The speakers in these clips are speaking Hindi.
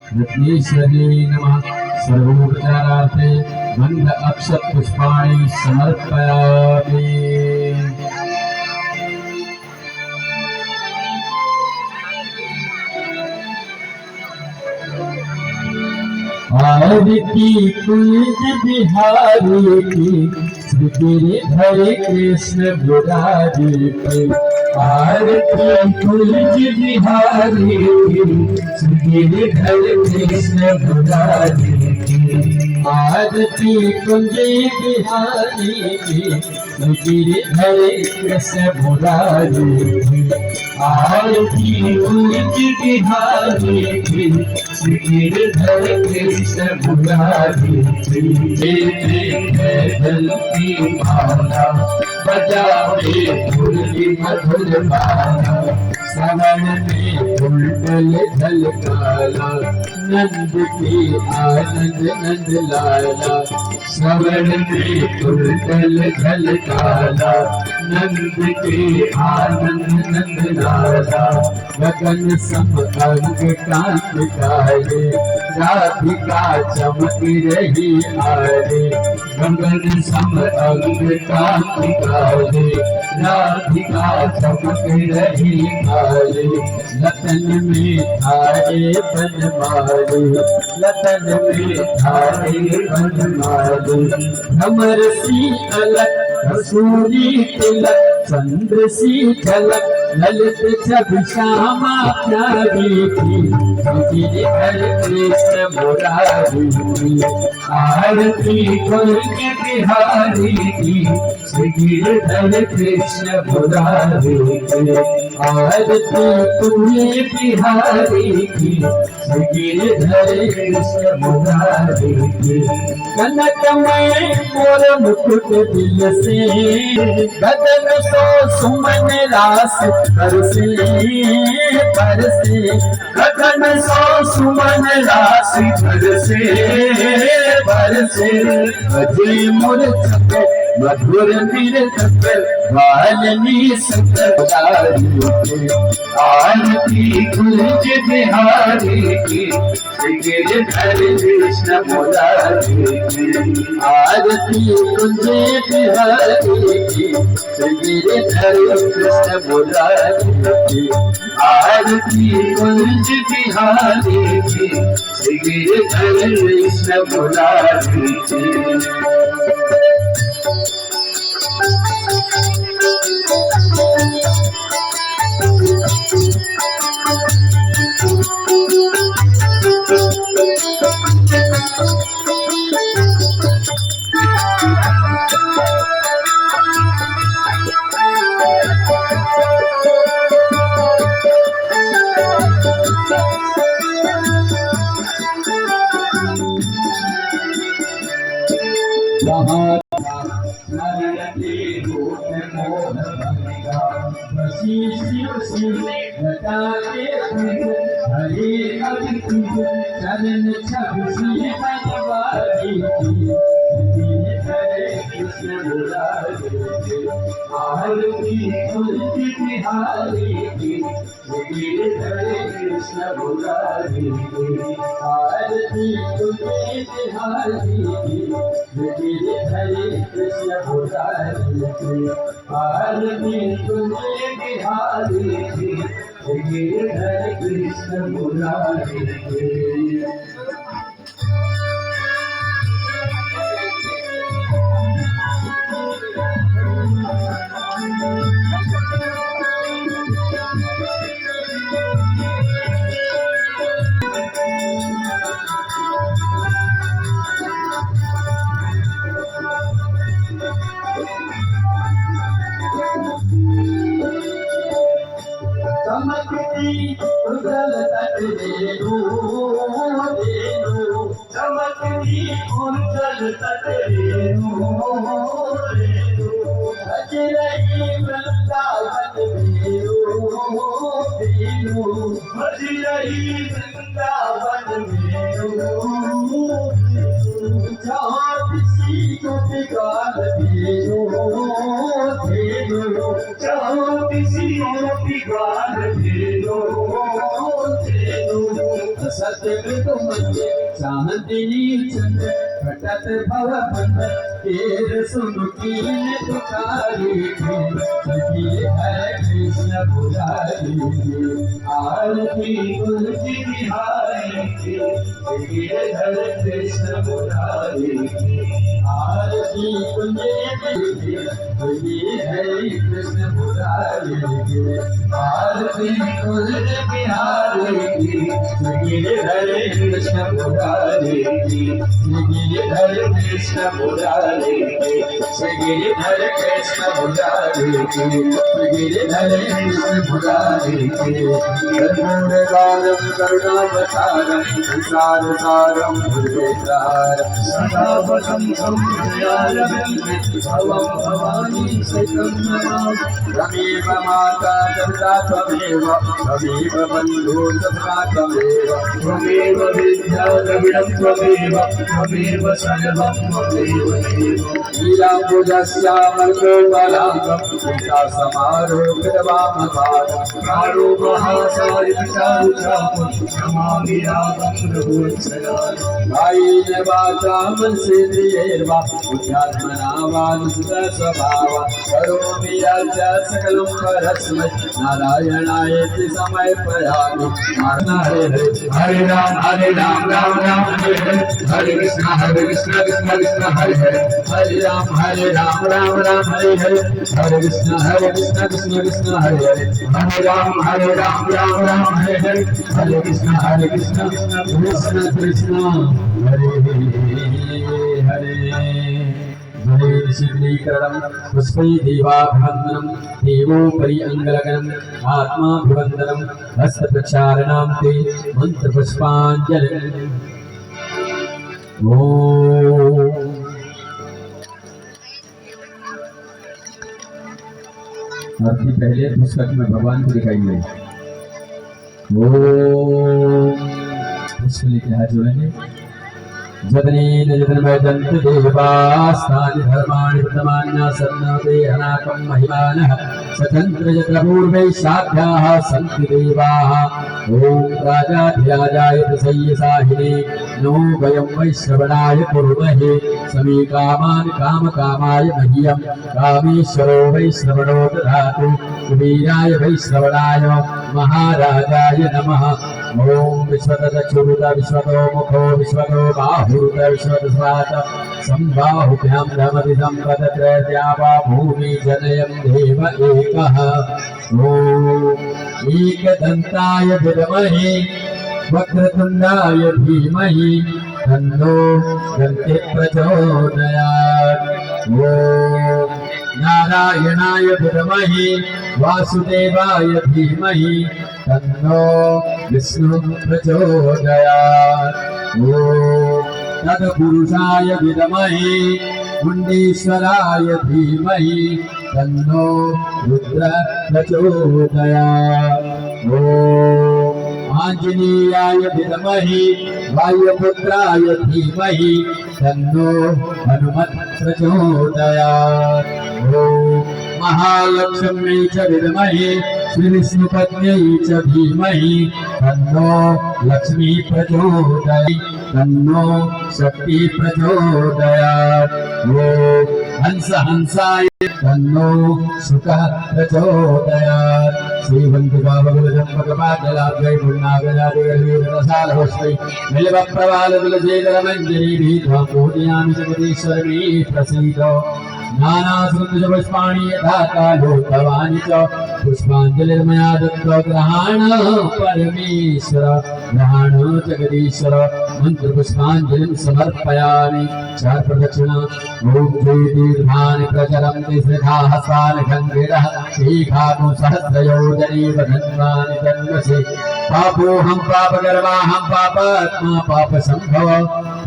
रत्नेश्वरी नमः। सर्वोपचारार्थे गंध अक्षत पुष्पाणि समर्पयामि। आरती कुंज बिहारी की, श्री गिरिधर कृष्ण मुरारी की। आरती कुंज बिहारी की, श्री गिरिधर कृष्ण मुरारी की। आरती कुंज बिहारी की, श्री गिरिधर कृष्ण मुरारी की। आरती कुंज बिहारी की, श्री गिरिधर कृष्ण मुरारी की। जल की माला बजावे मुरली मधुर माला। श्रवण में उल्टल झलकाला, नंद की आनंद नंद लाला। श्रवण में उल्टल झलकाला, नंद के आनंद नंद लाला। गगन सम अंग कांत काले, राधिका चमक रही आरे। गगन सम अंग कांत काले, राधिका चमक रही आरे। लतन में थारे बनमाले, लतन में थारे बनमाले। भ्रमर सी अलग कसूरी तिलक, चंद्र सी झलक ललित छवि श्यामा प्यारी की। गिरिधर कृष्ण मुरारी की। आरती कुंज बिहारी की, श्री गिरिधर कृष्ण मुरारी की। आरती कुंज बिहारी की, श्री गिरिधर कृष्ण मुरारी की। कनकमय मोर मुकुट दिल से, गगन सो सुमन रास बरसे बरसे। गगन सो सुमन रास बरसे बरसे। बजे मूर्छक मधुर नृत्य, वाल्मी सकल के। आरती कुंज बिहारी की, श्री गिरिधर कृष्ण मुरारी की। आरती कुंज बिहारी की, श्री गिरिधर कृष्ण मुरारी की। आरती कुंज बिहारी की, श्री गिरिधर कृष्ण मुरारी की। चरण छवि श्री बनवारी की। कृष्ण मुरारी की। आरती कुंज बिहारी की, गिरिधर कृष्ण मुरारी की। आरती कुंज बिहारी की, गिरिधर कृष्ण मुरारी की। आरती कुंज बिहारी की, गिरिधर कृष्ण मुरारी की। चमकती उजल तट रेणु रेणु। चमकती उजल तट रेणु रेणु। बज रही वृंदावन वेणु वेणु। बज रही वृंदावन वेणु। जहाँ किसी को बिगाड़ भेजो भेजो। जहाँ किसी को बिगाड़ भेजो भेजो। सत्य तो मध्ये चांदनी चंद घटात भव बंद तेर सुनुकीन पुकारी सखी हरे कृष्ण मुरारी आरती तुलसी बिहारी गिरधर कृष्ण मुरारी आरती तुलसी हरे कृष्ण मुरारी आरती तुलसी बिहारी गिरधर कृष्ण मुरारी गिरधर कृष्ण मुरारी गिरधर कृष्ण मुरारी गिरधर कृष्ण मुरारी कर्पूर गानम करुणावतारम संसार सारम भुजगेन्द्रार सदा वसंतं हृदयारविंदे भवं भवानी सहितं नमामि त्वमेव माता पिता त्वमेव त्वमेव बन्धुः सखा त्वमेव त्वमेव विद्या द्रविणं त्वमेव त्वमेव सर्वं त्वमेव लीलाम्बुजस्यामर्गोपलाङ्गं सीतासमारोपितवामभागं कारो महासारिचारुचापं नमामि रामं रघुवत्सलान् कायेन वाचा मनसेन्द्रियैर्वा बुद्ध्यात्मना वानुसुतस्वभावा करोमि यज्ञ सकलं परस्मै नारायणायेति समर्पयामि हरे राम राम राम हरे हरे कृष्ण कृष्ण हरे हरे हरे राम राम हरे कृष्ण कृष्ण हरे हरे राम राम हरे कृष्ण कृष्ण कृष्ण हरे हरे हरे शीघ्रीकरणं पुष्पै देवाभिवन्दनं देवोपरि अङ्गलगनम् आत्माभिवन्दनं हस्तप्रक्षालनां ते मन्त्रपुष्पाञ्जलिम् ॐ आरती पहले पुस्तक में भगवान को दिखाइए। ओम पुष्प लेके हाथ जोड़ेंगे। जतनेन जतन्मयदन्त देवास्तानि धर्माणि प्रतमान्यासन्नते अनाकं महिमानः स्वतन्त्र यत्र पूर्वैः साध्याः सन्ति देवाः ॐ राजाधिराजाय प्रसय्यसाहिने नमो वयं वैश्रवणाय कुर्महे समे कामान् कामकामाय मह्यं कामेश्वरो वैश्रवणो ददातु कुबेराय वैश्रवणाय महाराजाय नमः ॐ विश्वतचक्षुरुत विश्वतो मुखो विश्वतो बाहुरुत विश्वतस्वात् सम्बाहुभ्यां धमति सम्पदत्रयद्यावा भूमि जनयं देव एकः ॐ एकदन्ताय विद्महे वक्रतुण्डाय धीमहि तन्नो दन्ति प्रचोदयात् ॐ नारायणाय विद्महे वासुदेवाय धीमहि तन्नो विष्णु प्रचोदयात् ॐ तत्पुरुषाय विद्महे मुण्डेश्वराय धीमहि तन्नो रुद्र प्रचोदयात् ॐ आञ्जनेयाय विद्महे वायुपुत्राय धीमहि तन्नो हनुमत् प्रचोदयात् ॐ महालक्ष्म्यै च विद्महे श्रीविष्णुपत्न्यै च धीमहि तन्नो लक्ष्मी प्रचोदयात् तन्नो शक्ति प्रचोदयात् ॐ हंसाय तन्नो सुखः प्रचोदयात् श्रीवन्दिकाभगवदम्बकपादलाभ्यै पुण्णागजादिगर्भीरसालहोष्मै मिलवप्रवालकुलशेखरमञ्जरीभिः पूजयामि जगदीश्वरी प्रसीद नानासुन्दरपुष्पाणि यथा कालोत्थवानि च पुष्पाञ्जलिर्मया दत्तो ग्रहाण परमेश्वर ग्रहाण जगदीश्वर मन्त्रपुष्पाञ्जलिं समर्पयामि चार प्रदक्षिणा ॐ दीर्घानि प्रचरन्ति श्रीखाः स्वानखण्डिरः शीघातु सहस्रयोजनैव धन्वानि तन्वसे पापोऽहं पापकर्माहं पापात्मा पापसम्भव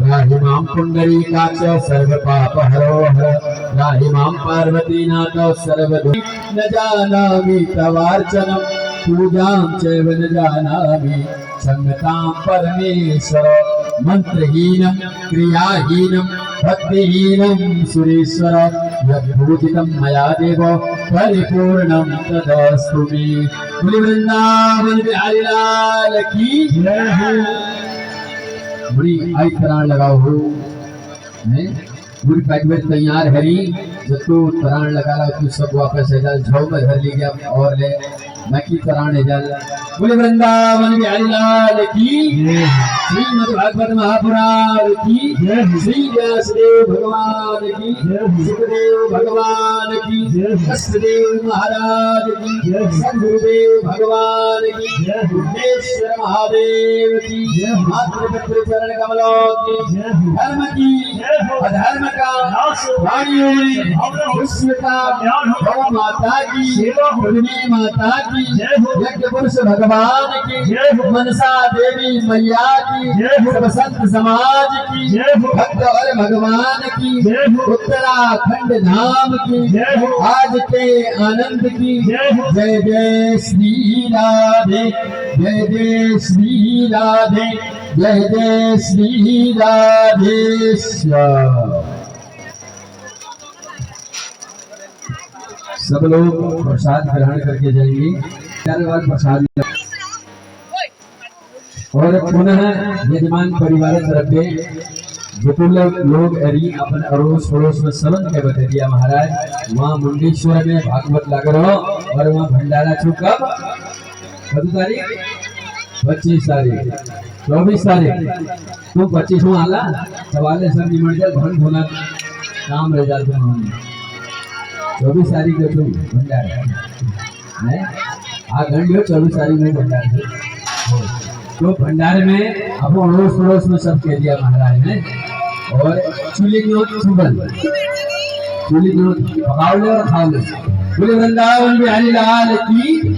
त्राहि मां पुण्डरीकाक्ष सर्वपापहरो हर त्राहि मां पार्वतीनाथ सर्वदुःख न जानामि तवार्चनं पूजां चैव न जानामि क्षम्यतां परमेश्वर मंत्रहीनं क्रियाहीनं भक्तिहीनं सुरेश्वर यद्भूतितं मया देव परिपूर्णं तदस्तु मे। बोले वृंदावन बिहारी लाल की जय हो। बड़ी आई तराण लगाओ हो हैं पूरी पैकेज तैयार हरी जब तो तराण लगा ला तू सब वापस है जाल झों में धर ली गया और ले मैं की तराण है जाल बोले वृंदावन बिहारी लाल की श्रीमद् भागवत महापुराण की श्री व्यासदेव भगवान की सुखदेव भगवान की कष्टदेव महाराज की सदगुरुदेव भगवान की बुद्धेश्वर महादेव की मातृपितृ चरण कमलों की धर्म की अधर्म का विश्व का गौ माता की पृथ्वी माता की यज्ञ पुरुष भगवान की मनसा देवी मैया की सब संत समाज की भक्त और भगवान की उत्तराखंड धाम की आज के आनंद की जय जय श्री राधे जय जय श्री राधे जय जय श्री राधे श्याम। सब लोग प्रसाद ग्रहण करके जाएंगे 4 बार प्रसाद और पुनः यजमान परिवार तरफ जो लोग अरी अपन अड़ोस पड़ोस में सबन के बता दिया महाराज वहाँ मुंडेश्वर में भागवत लग रहा और वहाँ भंडारा छू कब 25 तारीख 24 तारीख तू 25 आला सवाले सब निमट जाए भन भोला काम रह जाते हैं 24 तारीख को तू भंडारा है आ घंटे 24 तारीख में भंडारा तो भंडारे में अब अड़ोस पड़ोस में सब कह दिया महाराज ने और चूल्हे की ओर चुबल चूल्हे की ओर पकाओ ले और खाओ ले बोले वृंदावन बिहारी लाल की